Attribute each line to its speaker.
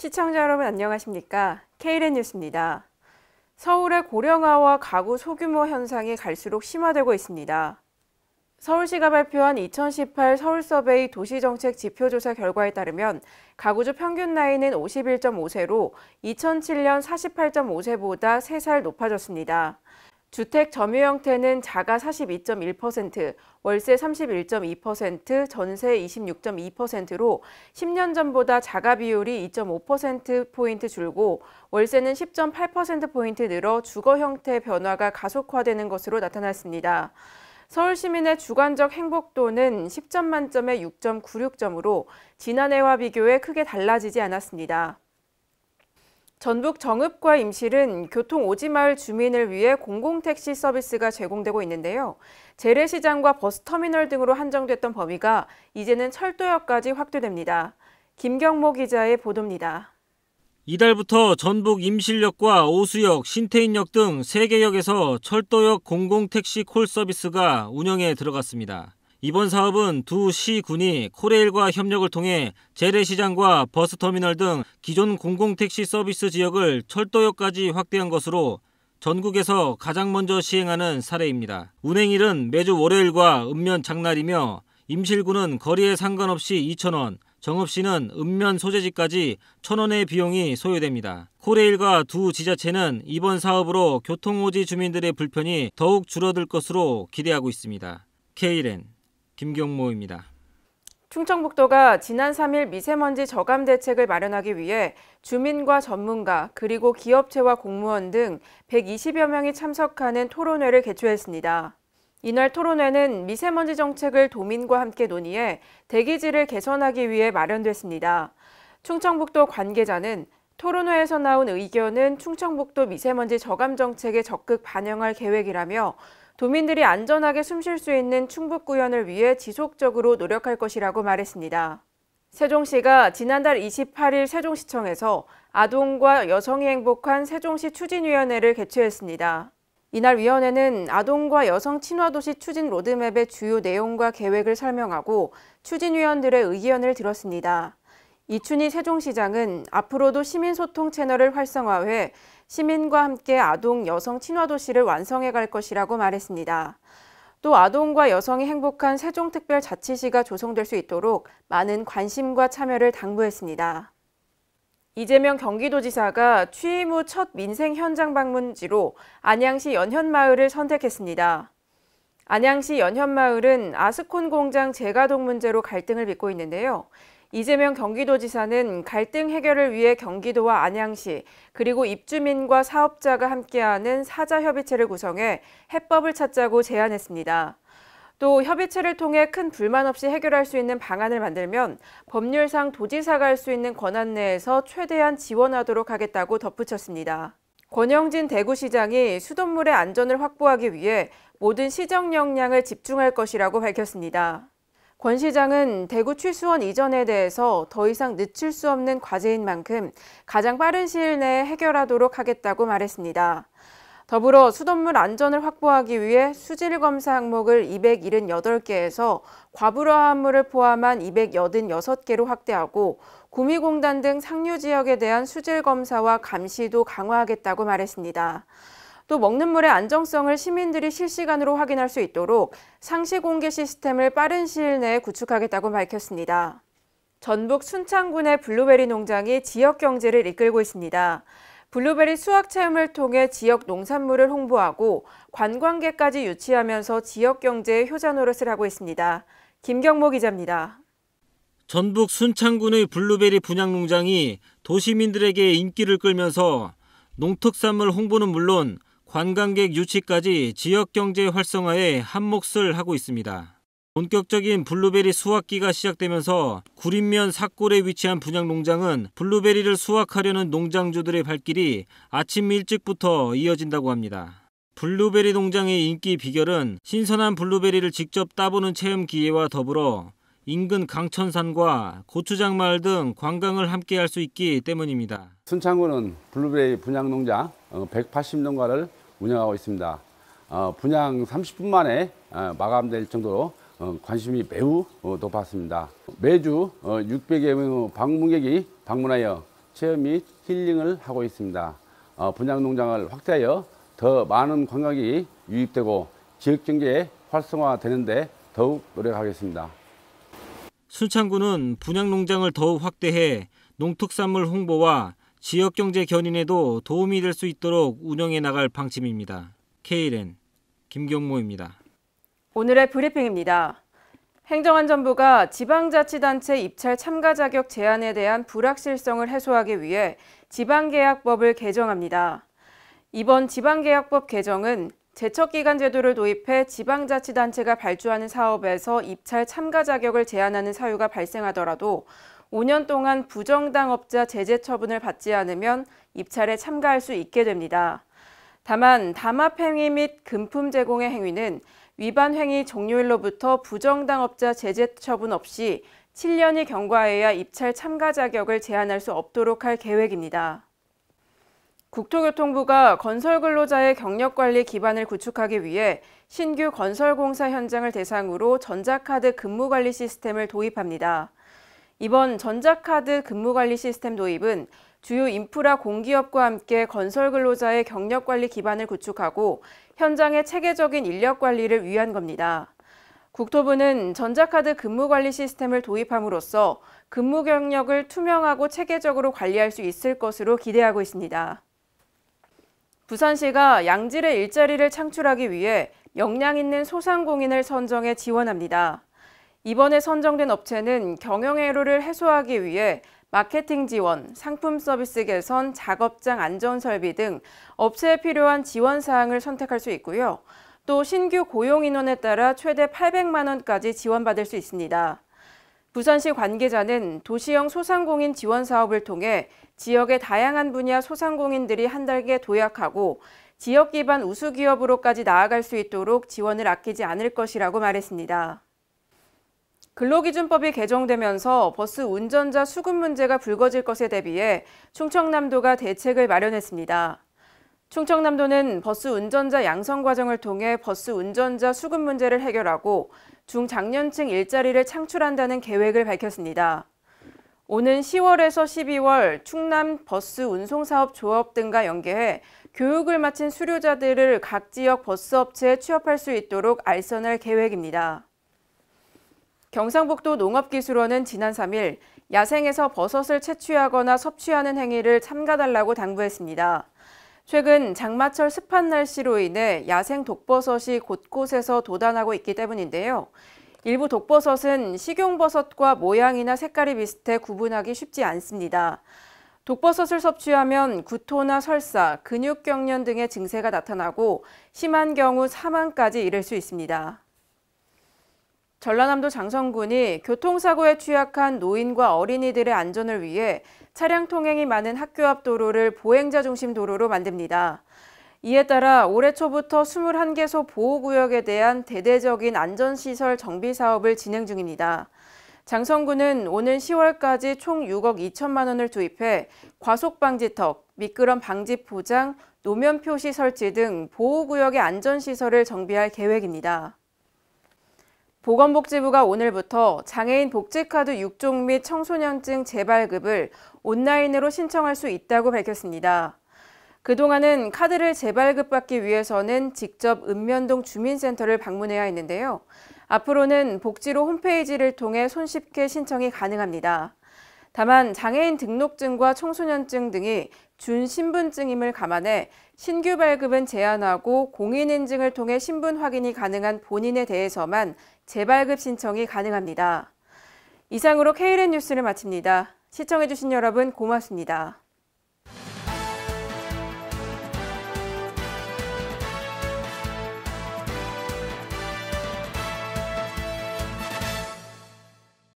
Speaker 1: 시청자 여러분 안녕하십니까? K랜 뉴스입니다. 서울의 고령화와 가구 소규모 현상이 갈수록 심화되고 있습니다. 서울시가 발표한 2018 서울서베이 도시정책 지표조사 결과에 따르면 가구주 평균 나이는 51.5세로 2007년 48.5세보다 3살 높아졌습니다. 주택 점유 형태는 자가 42.1%, 월세 31.2%, 전세 26.2%로 10년 전보다 자가 비율이 2.5%포인트 줄고 월세는 10.8%포인트 늘어 주거 형태 변화가 가속화되는 것으로 나타났습니다. 서울 시민의 주관적 행복도는 10점 만점에 6.96점으로 지난해와 비교해 크게 달라지지 않았습니다. 전북 정읍과 임실은 교통 오지마을 주민을 위해 공공택시 서비스가 제공되고 있는데요. 재래시장과 버스터미널 등으로 한정됐던 범위가 이제는 철도역까지 확대됩니다. 김경모 기자의 보도입니다.
Speaker 2: 이달부터 전북 임실역과 오수역, 신태인역 등 3개 역에서 철도역 공공택시 콜 서비스가 운영에 들어갔습니다. 이번 사업은 두 시군이 코레일과 협력을 통해 재래시장과 버스터미널 등 기존 공공택시 서비스 지역을 철도역까지 확대한 것으로 전국에서 가장 먼저 시행하는 사례입니다. 운행일은 매주 월요일과 읍면 장날이며 임실구는 거리에 상관없이 2,000원, 정읍시는 읍면 소재지까지 1,000원의 비용이 소요됩니다. 코레일과 두 지자체는 이번 사업으로 교통오지 주민들의 불편이 더욱 줄어들 것으로 기대하고 있습니다. K랜 김경모입니다.
Speaker 1: 충청북도가 지난 3일 미세먼지 저감 대책을 마련하기 위해 주민과 전문가 그리고 기업체와 공무원 등 120여 명이 참석하는 토론회를 개최했습니다. 이날 토론회는 미세먼지 정책을 도민과 함께 논의해 대기질을 개선하기 위해 마련됐습니다. 충청북도 관계자는 토론회에서 나온 의견은 충청북도 미세먼지 저감 정책에 적극 반영할 계획이라며 도민들이 안전하게 숨쉴 수 있는 충북구현을 위해 지속적으로 노력할 것이라고 말했습니다. 세종시가 지난달 28일 세종시청에서 아동과 여성이 행복한 세종시 추진위원회를 개최했습니다. 이날 위원회는 아동과 여성 친화도시 추진 로드맵의 주요 내용과 계획을 설명하고 추진위원들의 의견을 들었습니다. 이춘희 세종시장은 앞으로도 시민소통 채널을 활성화해 시민과 함께 아동, 여성 친화도시를 완성해 갈 것이라고 말했습니다. 또 아동과 여성이 행복한 세종특별자치시가 조성될 수 있도록 많은 관심과 참여를 당부했습니다. 이재명 경기도지사가 취임 후 첫 민생 현장 방문지로 안양시 연현마을을 선택했습니다. 안양시 연현마을은 아스콘 공장 재가동 문제로 갈등을 빚고 있는데요. 이재명 경기도지사는 갈등 해결을 위해 경기도와 안양시 그리고 입주민과 사업자가 함께하는 사자협의체를 구성해 해법을 찾자고 제안했습니다. 또 협의체를 통해 큰 불만 없이 해결할 수 있는 방안을 만들면 법률상 도지사가 할 수 있는 권한 내에서 최대한 지원하도록 하겠다고 덧붙였습니다. 권영진 대구시장이 수돗물의 안전을 확보하기 위해 모든 시정 역량을 집중할 것이라고 밝혔습니다. 권 시장은 대구 취수원 이전에 대해서 더 이상 늦출 수 없는 과제인 만큼 가장 빠른 시일 내에 해결하도록 하겠다고 말했습니다. 더불어 수돗물 안전을 확보하기 위해 수질 검사 항목을 278개에서 과불화합물을 포함한 286개로 확대하고 구미공단 등 상류 지역에 대한 수질 검사와 감시도 강화하겠다고 말했습니다. 또 먹는 물의 안정성을 시민들이 실시간으로 확인할 수 있도록 상시 공개 시스템을 빠른 시일 내에 구축하겠다고 밝혔습니다. 전북 순창군의 블루베리 농장이 지역 경제를 이끌고 있습니다. 블루베리 수확 체험을 통해 지역 농산물을 홍보하고 관광객까지 유치하면서 지역 경제의 효자 노릇을 하고 있습니다. 김경모 기자입니다.
Speaker 2: 전북 순창군의 블루베리 분양 농장이 도시민들에게 인기를 끌면서 농특산물 홍보는 물론 관광객 유치까지 지역 경제 활성화에 한몫을 하고 있습니다. 본격적인 블루베리 수확기가 시작되면서 구림면 삭골에 위치한 분양 농장은 블루베리를 수확하려는 농장주들의 발길이 아침 일찍부터 이어진다고 합니다. 블루베리 농장의 인기 비결은 신선한 블루베리를 직접 따보는 체험 기회와 더불어 인근 강천산과 고추장 마을 등 관광을 함께 할 수 있기 때문입니다.
Speaker 3: 순창군은 블루베리 분양 농장 180농가를 운영하고 있습니다. 분양 30분 만에 마감될 정도로 관심이 매우 높았습니다. 매주 600여 명의 방문객이 방문하여 체험 및 힐링을 하고 있습니다. 분양 농장을 확대하여 더 많은 관광이 유입되고 지역 경제 활성화되는데 더욱 노력하겠습니다.
Speaker 2: 순창구는 분양 농장을 더욱 확대해 농특산물 홍보와 지역 경제 견인에도 도움이 될 수 있도록 운영해 나갈 방침입니다. KLN 김경모입니다.
Speaker 1: 오늘의 브리핑입니다. 행정안전부가 지방자치단체 입찰 참가 자격 제한에 대한 불확실성을 해소하기 위해 지방계약법을 개정합니다. 이번 지방계약법 개정은 제척기간 제도를 도입해 지방자치단체가 발주하는 사업에서 입찰 참가 자격을 제한하는 사유가 발생하더라도 5년 동안 부정당 업자 제재 처분을 받지 않으면 입찰에 참가할 수 있게 됩니다. 다만 담합행위 및 금품 제공의 행위는 위반 행위 종료일로부터 부정당 업자 제재 처분 없이 7년이 경과해야 입찰 참가 자격을 제한할 수 없도록 할 계획입니다. 국토교통부가 건설근로자의 경력관리 기반을 구축하기 위해 신규 건설공사 현장을 대상으로 전자카드 근무관리 시스템을 도입합니다. 이번 전자카드 근무관리 시스템 도입은 주요 인프라 공기업과 함께 건설근로자의 경력관리 기반을 구축하고 현장의 체계적인 인력관리를 위한 겁니다. 국토부는 전자카드 근무관리 시스템을 도입함으로써 근무 경력을 투명하고 체계적으로 관리할 수 있을 것으로 기대하고 있습니다. 부산시가 양질의 일자리를 창출하기 위해 역량 있는 소상공인을 선정해 지원합니다. 이번에 선정된 업체는 경영애로를 해소하기 위해 마케팅 지원, 상품 서비스 개선, 작업장 안전 설비 등 업체에 필요한 지원 사항을 선택할 수 있고요. 또 신규 고용 인원에 따라 최대 800만 원까지 지원받을 수 있습니다. 부산시 관계자는 도시형 소상공인 지원 사업을 통해 지역의 다양한 분야 소상공인들이 한 달에 도약하고 지역 기반 우수기업으로까지 나아갈 수 있도록 지원을 아끼지 않을 것이라고 말했습니다. 근로기준법이 개정되면서 버스 운전자 수급 문제가 불거질 것에 대비해 충청남도가 대책을 마련했습니다. 충청남도는 버스 운전자 양성 과정을 통해 버스 운전자 수급 문제를 해결하고 중장년층 일자리를 창출한다는 계획을 밝혔습니다. 오는 10월에서 12월 충남 버스 운송사업 조합 등과 연계해 교육을 마친 수료자들을 각 지역 버스업체에 취업할 수 있도록 알선할 계획입니다. 경상북도 농업기술원은 지난 3일 야생에서 버섯을 채취하거나 섭취하는 행위를 삼가달라고 당부했습니다. 최근 장마철 습한 날씨로 인해 야생 독버섯이 곳곳에서 도단하고 있기 때문인데요. 일부 독버섯은 식용버섯과 모양이나 색깔이 비슷해 구분하기 쉽지 않습니다. 독버섯을 섭취하면 구토나 설사, 근육경련 등의 증세가 나타나고 심한 경우 사망까지 이를 수 있습니다. 전라남도 장성군이 교통사고에 취약한 노인과 어린이들의 안전을 위해 차량 통행이 많은 학교 앞 도로를 보행자 중심 도로로 만듭니다. 이에 따라 올해 초부터 21개소 보호구역에 대한 대대적인 안전시설 정비 사업을 진행 중입니다. 장성군은 오는 10월까지 총 6억 2천만 원을 투입해 과속방지턱, 미끄럼 방지 포장, 노면 표시 설치 등 보호구역의 안전시설을 정비할 계획입니다. 보건복지부가 오늘부터 장애인 복지카드 6종 및 청소년증 재발급을 온라인으로 신청할 수 있다고 밝혔습니다. 그동안은 카드를 재발급받기 위해서는 직접 읍면동 주민센터를 방문해야 했는데요. 앞으로는 복지로 홈페이지를 통해 손쉽게 신청이 가능합니다. 다만 장애인 등록증과 청소년증 등이 준신분증임을 감안해 신규 발급은 제한하고 공인인증을 통해 신분 확인이 가능한 본인에 대해서만 재발급 신청이 가능합니다. 이상으로 KLN 뉴스를 마칩니다. 시청해주신 여러분 고맙습니다.